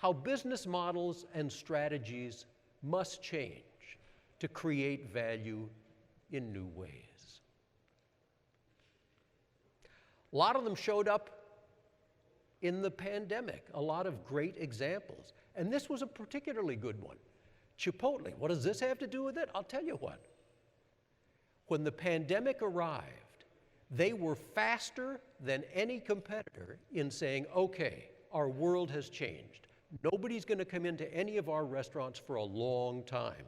how business models and strategies must change to create value in new ways. A lot of them showed up in the pandemic, a lot of great examples. And this was a particularly good one. Chipotle, what does this have to do with it? I'll tell you what. When the pandemic arrived, they were faster than any competitor in saying, okay, our world has changed. Nobody's going to come into any of our restaurants for a long time.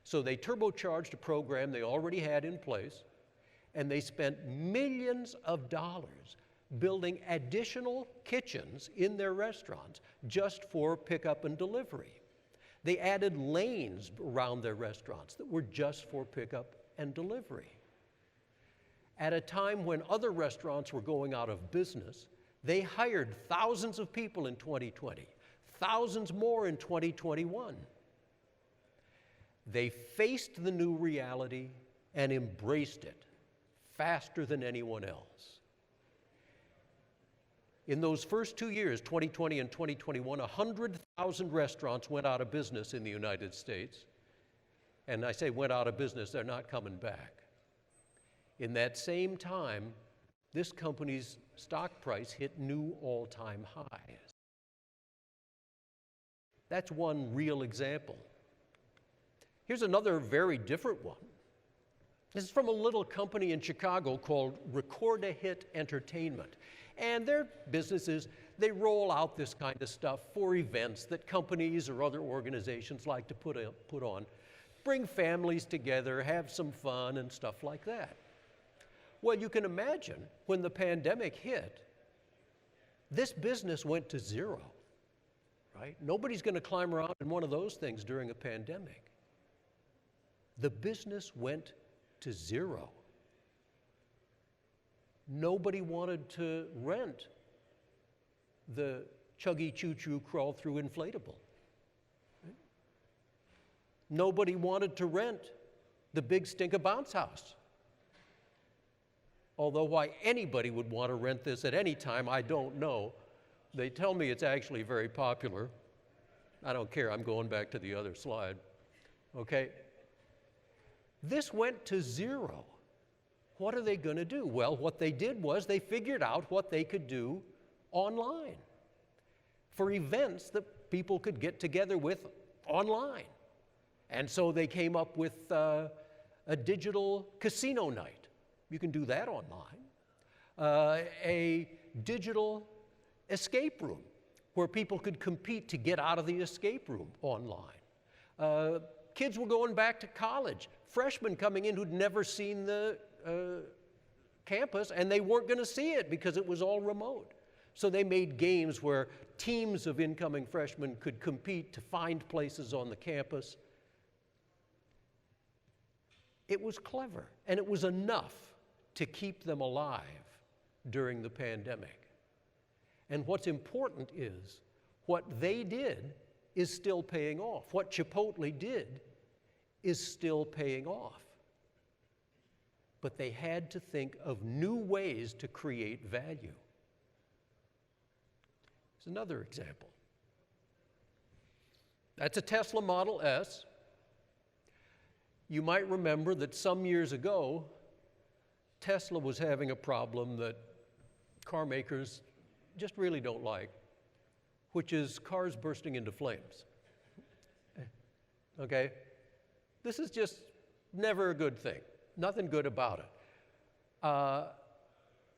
So they turbocharged a program they already had in place, and they spent millions of dollars building additional kitchens in their restaurants just for pickup and delivery. They added lanes around their restaurants that were just for pickup and delivery. At a time when other restaurants were going out of business, they hired thousands of people in 2020, thousands more in 2021. They faced the new reality and embraced it faster than anyone else. In those first 2 years, 2020 and 2021, 100,000 restaurants went out of business in the United States. And I say went out of business, they're not coming back. In that same time, this company's stock price hit new all-time highs. That's one real example. Here's another very different one. This is from a little company in Chicago called Record-A-Hit Entertainment. And their business is they roll out this kind of stuff for events that companies or other organizations like to put on. Bring families together, have some fun and stuff like that. Well, you can imagine when the pandemic hit, this business went to zero, right? Nobody's going to climb around in one of those things during a pandemic. The business went to zero. Nobody wanted to rent the Chuggy Choo Choo Crawl Through inflatable. Right? Nobody wanted to rent the Big Stinka Bounce House. Although why anybody would want to rent this at any time, I don't know. They tell me it's actually very popular. I don't care, I'm going back to the other slide. Okay? This went to zero. What are they going to do? Well, what they did was they figured out what they could do online for events that people could get together with online. And so they came up with a digital casino night. You can do that online. A digital escape room where people could compete to get out of the escape room online. Kids were going back to college. Freshmen coming in who'd never seen the campus, and they weren't going to see it because it was all remote. So they made games where teams of incoming freshmen could compete to find places on the campus. It was clever, and it was enough to keep them alive during the pandemic. And what's important is what they did is still paying off. What Chipotle did is still paying off. But they had to think of new ways to create value. Here's another example. That's a Tesla Model S. You might remember that some years ago, Tesla was having a problem that car makers just really don't like, which is cars bursting into flames. Okay? This is just never a good thing. Nothing good about it.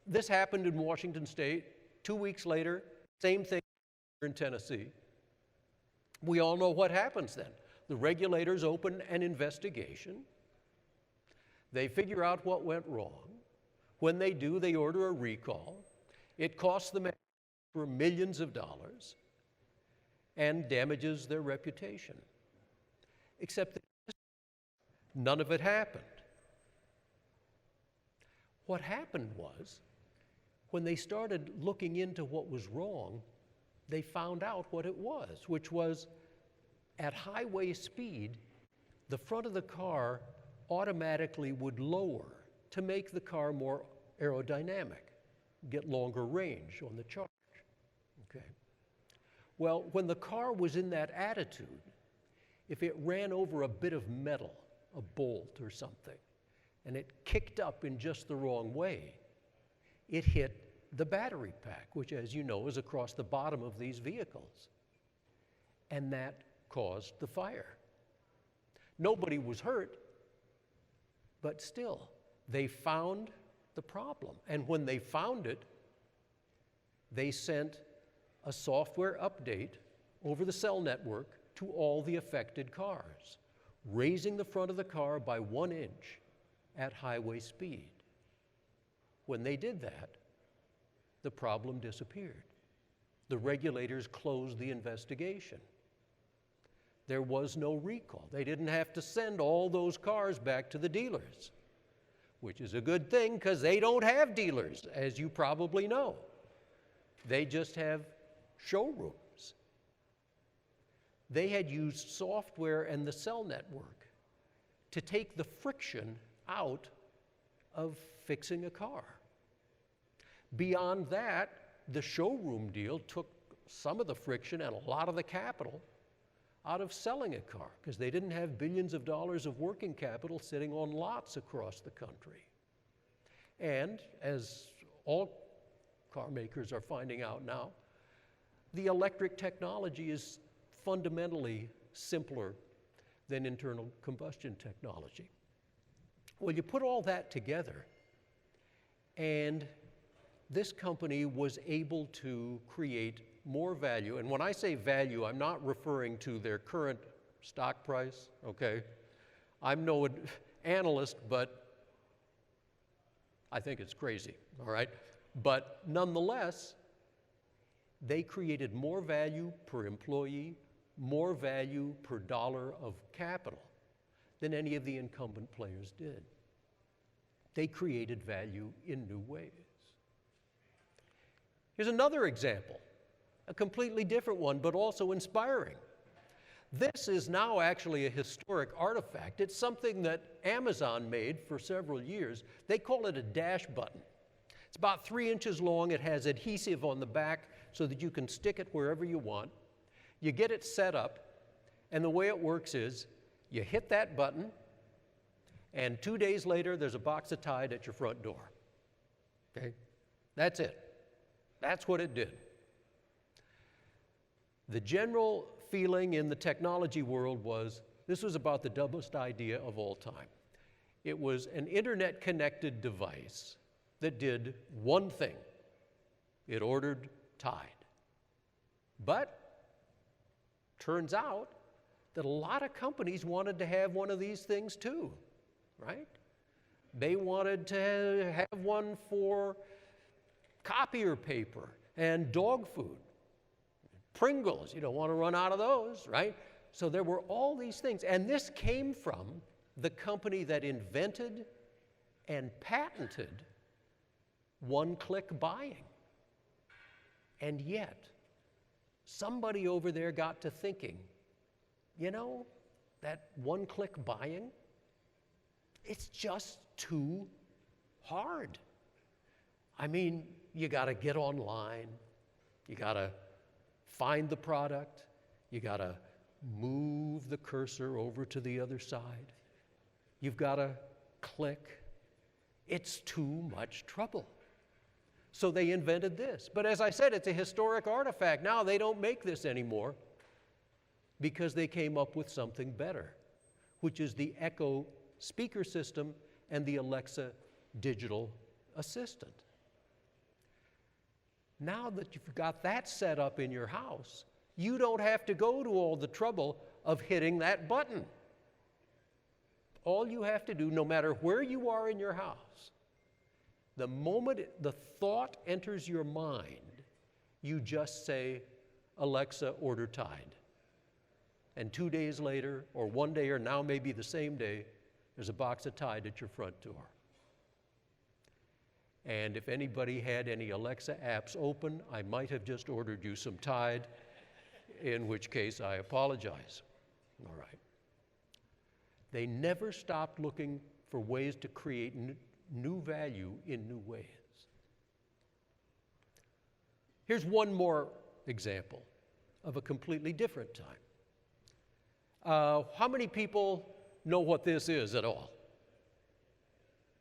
This happened in Washington State. 2 weeks later, same thing in Tennessee. We all know what happens then. The regulators open an investigation. They figure out what went wrong. When they do, they order a recall. It costs the manufacturer millions of dollars and damages their reputation. Except that none of it happened. What happened was, when they started looking into what was wrong, they found out what it was, which was at highway speed, the front of the car automatically would lower to make the car more aerodynamic, get longer range on the charge. Okay. Well, when the car was in that attitude, if it ran over a bit of metal, a bolt or something, and it kicked up in just the wrong way, it hit the battery pack, which, as you know, is across the bottom of these vehicles. And that caused the fire. Nobody was hurt, but still, they found the problem. And when they found it, they sent a software update over the cell network to all the affected cars, raising the front of the car by 1 inch at highway speed. When they did that, the problem disappeared. The regulators closed the investigation. There was no recall. They didn't have to send all those cars back to the dealers, which is a good thing because they don't have dealers, as you probably know. They just have showrooms. They had used software and the cell network to take the friction out of fixing a car. Beyond that, the showroom deal took some of the friction and a lot of the capital out of selling a car because they didn't have billions of dollars of working capital sitting on lots across the country. And as all car makers are finding out now, the electric technology is fundamentally simpler than internal combustion technology. Well, you put all that together, and this company was able to create more value. And when I say value, I'm not referring to their current stock price, okay? I'm no analyst, but I think it's crazy, all right? But nonetheless, they created more value per employee, more value per dollar of capital than any of the incumbent players did. They created value in new ways. Here's another example, a completely different one, but also inspiring. This is now actually a historic artifact. It's something that Amazon made for several years. They call it a dash button. It's about 3 inches long. It has adhesive on the back so that you can stick it wherever you want. You get it set up, and the way it works is you hit that button, and 2 days later, there's a box of Tide at your front door. Okay? That's it. That's what it did. The general feeling in the technology world was this was about the dumbest idea of all time. It was an internet-connected device that did one thing. It ordered Tide. But turns out that a lot of companies wanted to have one of these things too, right? They wanted to have one for copier paper and dog food. Pringles, you don't want to run out of those, right? So there were all these things. And this came from the company that invented and patented one-click buying. And yet, somebody over there got to thinking, you know, that one-click buying, it's just too hard. I mean, you got to get online, you got to find the product, you got to move the cursor over to the other side, you've got to click. It's too much trouble. So they invented this. But as I said, it's a historic artifact. Now they don't make this anymore because they came up with something better, which is the Echo speaker system and the Alexa digital assistant. Now that you've got that set up in your house, you don't have to go to all the trouble of hitting that button. All you have to do, no matter where you are in your house, the moment the thought enters your mind, you just say, Alexa, order Tide. And 2 days later, or 1 day, or now maybe the same day, there's a box of Tide at your front door. And if anybody had any Alexa apps open, I might have just ordered you some Tide, in which case I apologize. All right. They never stopped looking for ways to create new value in new ways. Here's one more example, of a completely different time. How many people know what this is at all?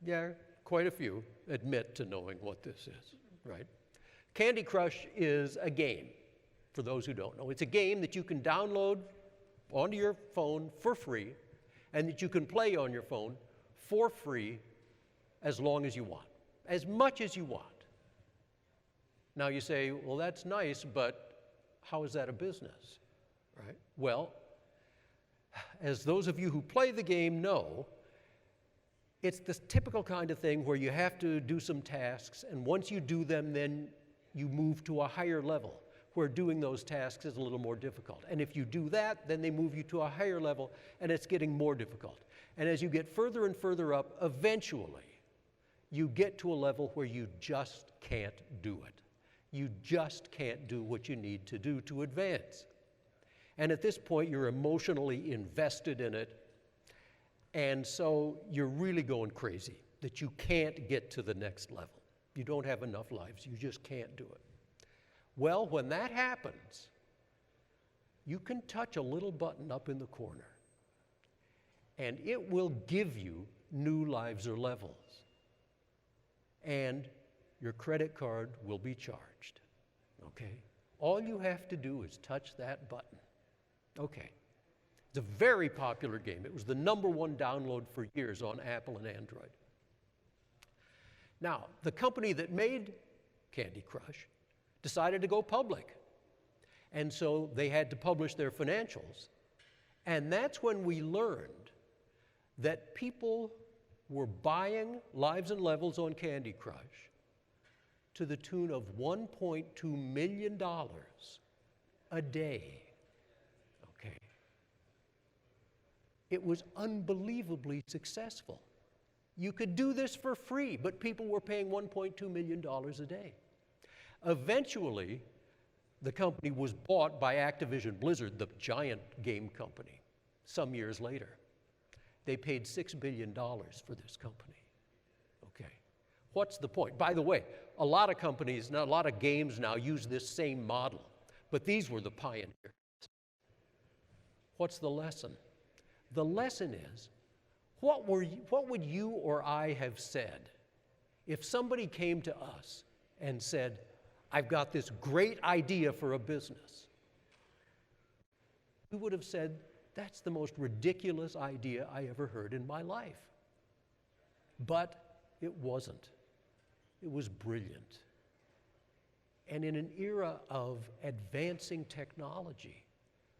Yeah, quite a few admit to knowing what this is, right? Candy Crush is a game, for those who don't know. It's a game that you can download onto your phone for free and that you can play on your phone for free as long as you want, as much as you want. Now you say, well, that's nice, but how is that a business, right? Well, as those of you who play the game know, it's this typical kind of thing where you have to do some tasks, and once you do them, then you move to a higher level where doing those tasks is a little more difficult. And if you do that, then they move you to a higher level, and it's getting more difficult. And as you get further and further up, eventually, you get to a level where you just can't do it. You just can't do what you need to do to advance. And at this point, you're emotionally invested in it, and so you're really going crazy that you can't get to the next level. You don't have enough lives. You just can't do it. Well, when that happens, you can touch a little button up in the corner, and it will give you new lives or levels. And your credit card will be charged, okay? All you have to do is touch that button. Okay. It's a very popular game. It was the #1 download for years on Apple and Android. Now, the company that made Candy Crush decided to go public. And so they had to publish their financials. And that's when we learned that people were buying lives and levels on Candy Crush to the tune of $1.2 million a day. Okay. It was unbelievably successful. You could do this for free, but people were paying $1.2 million a day. Eventually, the company was bought by Activision Blizzard, the giant game company, some years later. They paid $6 billion for this company. Okay. What's the point? By the way, a lot of companies, now a lot of games now use this same model, but these were the pioneers. What's the lesson? The lesson is, what would you or I have said if somebody came to us and said, I've got this great idea for a business? We would have said, that's the most ridiculous idea I ever heard in my life. But it wasn't. It was brilliant. And in an era of advancing technology,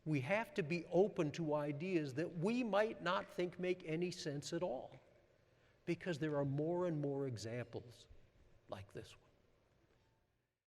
we have to be open to ideas that we might not think make any sense at all, because there are more and more examples like this one.